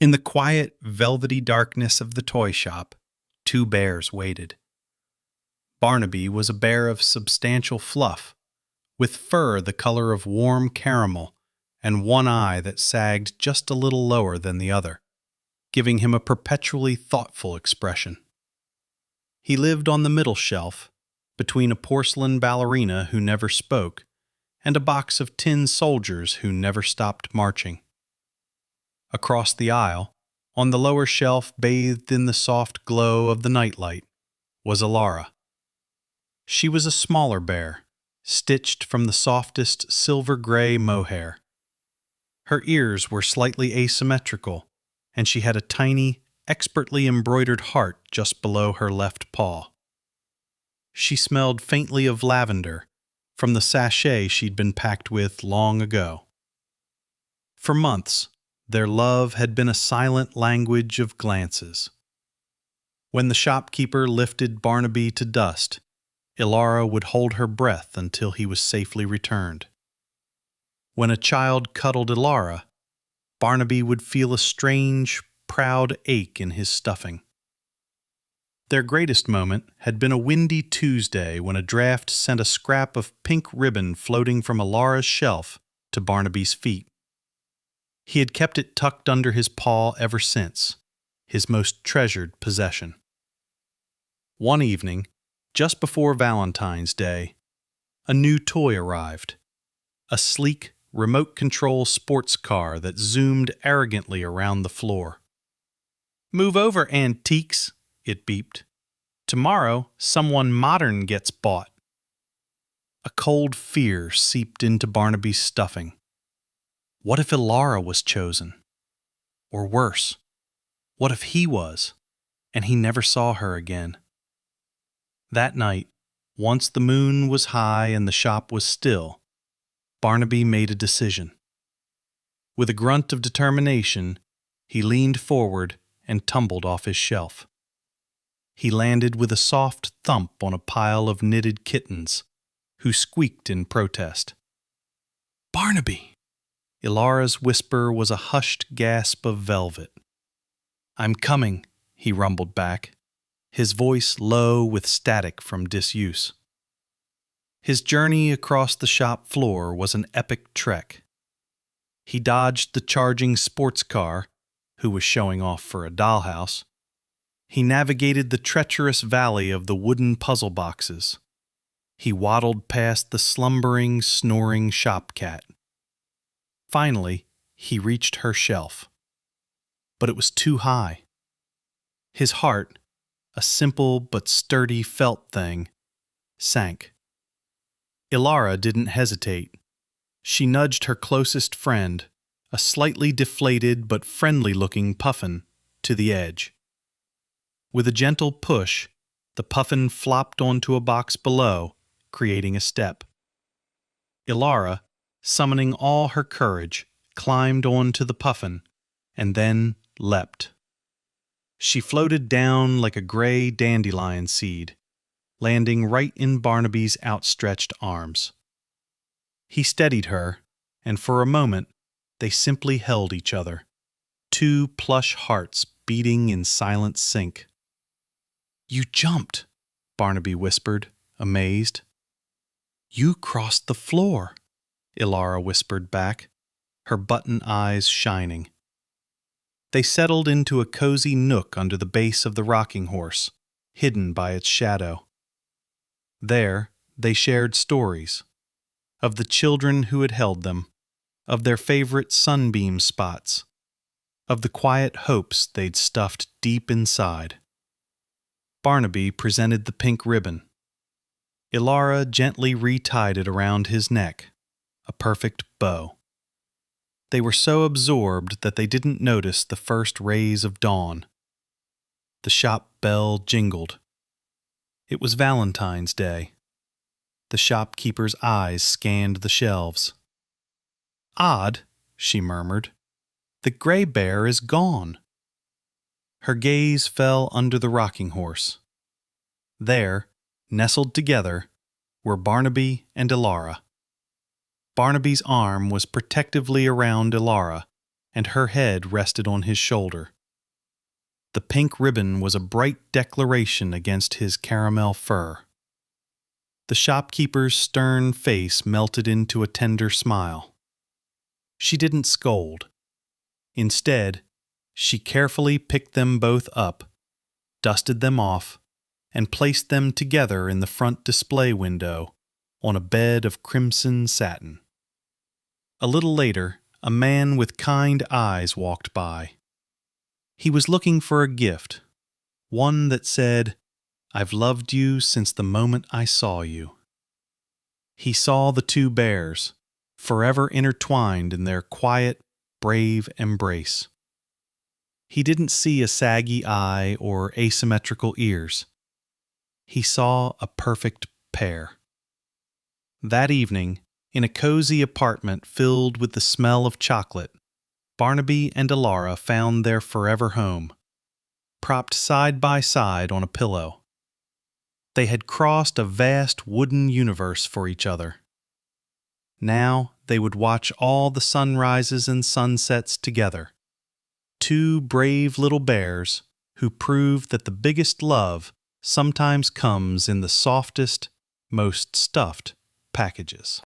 In the quiet, velvety darkness of the toy shop, two bears waited. Barnaby was a bear of substantial fluff, with fur the color of warm caramel and one eye that sagged just a little lower than the other, giving him a perpetually thoughtful expression. He lived on the middle shelf, between a porcelain ballerina who never spoke and a box of tin soldiers who never stopped marching. Across the aisle, on the lower shelf bathed in the soft glow of the nightlight, was Alara. She was a smaller bear, stitched from the softest silver-gray mohair. Her ears were slightly asymmetrical, and she had a tiny, expertly embroidered heart just below her left paw. She smelled faintly of lavender, from the sachet she'd been packed with long ago. For months, their love had been a silent language of glances. When the shopkeeper lifted Barnaby to dust, Ilara would hold her breath until he was safely returned. When a child cuddled Ilara, Barnaby would feel a strange, proud ache in his stuffing. Their greatest moment had been a windy Tuesday when a draft sent a scrap of pink ribbon floating from Ilara's shelf to Barnaby's feet. He had kept it tucked under his paw ever since, his most treasured possession. One evening, just before Valentine's Day, a new toy arrived, a sleek, remote-control sports car that zoomed arrogantly around the floor. "Move over, antiques," it beeped. "Tomorrow, someone modern gets bought." A cold fear seeped into Barnaby's stuffing. What if Ilara was chosen? Or worse, what if he was, and he never saw her again? That night, once the moon was high and the shop was still, Barnaby made a decision. With a grunt of determination, he leaned forward and tumbled off his shelf. He landed with a soft thump on a pile of knitted kittens, who squeaked in protest. "Barnaby!" Ilara's whisper was a hushed gasp of velvet. "I'm coming," he rumbled back, his voice low with static from disuse. His journey across the shop floor was an epic trek. He dodged the charging sports car, who was showing off for a dollhouse. He navigated the treacherous valley of the wooden puzzle boxes. He waddled past the slumbering, snoring shop cat. Finally, he reached her shelf. But it was too high. His heart, a simple but sturdy felt thing, sank. Ilara didn't hesitate. She nudged her closest friend, a slightly deflated but friendly-looking puffin, to the edge. With a gentle push, the puffin flopped onto a box below, creating a step. Ilara, summoning all her courage, climbed onto the puffin, and then leapt. She floated down like a gray dandelion seed, landing right in Barnaby's outstretched arms. He steadied her, and for a moment they simply held each other, two plush hearts beating in silent sync. "You jumped," Barnaby whispered, amazed. "You crossed the floor," Ilara whispered back, her button eyes shining. They settled into a cozy nook under the base of the rocking horse, hidden by its shadow. There, they shared stories, of the children who had held them, of their favorite sunbeam spots, of the quiet hopes they'd stuffed deep inside. Barnaby presented the pink ribbon. Ilara gently retied it around his neck, a perfect bow. They were so absorbed that they didn't notice the first rays of dawn. The shop bell jingled. It was Valentine's Day. The shopkeeper's eyes scanned the shelves. "Odd," she murmured. "The gray bear is gone." Her gaze fell under the rocking horse. There, nestled together, were Barnaby and Ilara. Barnaby's arm was protectively around Ilara, and her head rested on his shoulder. The pink ribbon was a bright declaration against his caramel fur. The shopkeeper's stern face melted into a tender smile. She didn't scold. Instead, she carefully picked them both up, dusted them off, and placed them together in the front display window on a bed of crimson satin. A little later, a man with kind eyes walked by. He was looking for a gift, one that said, "I've loved you since the moment I saw you." He saw the two bears, forever intertwined in their quiet, brave embrace. He didn't see a saggy eye or asymmetrical ears. He saw a perfect pair. That evening, in a cozy apartment filled with the smell of chocolate, Barnaby and Alara found their forever home, propped side by side on a pillow. They had crossed a vast wooden universe for each other. Now they would watch all the sunrises and sunsets together. Two brave little bears who proved that the biggest love sometimes comes in the softest, most stuffed packages.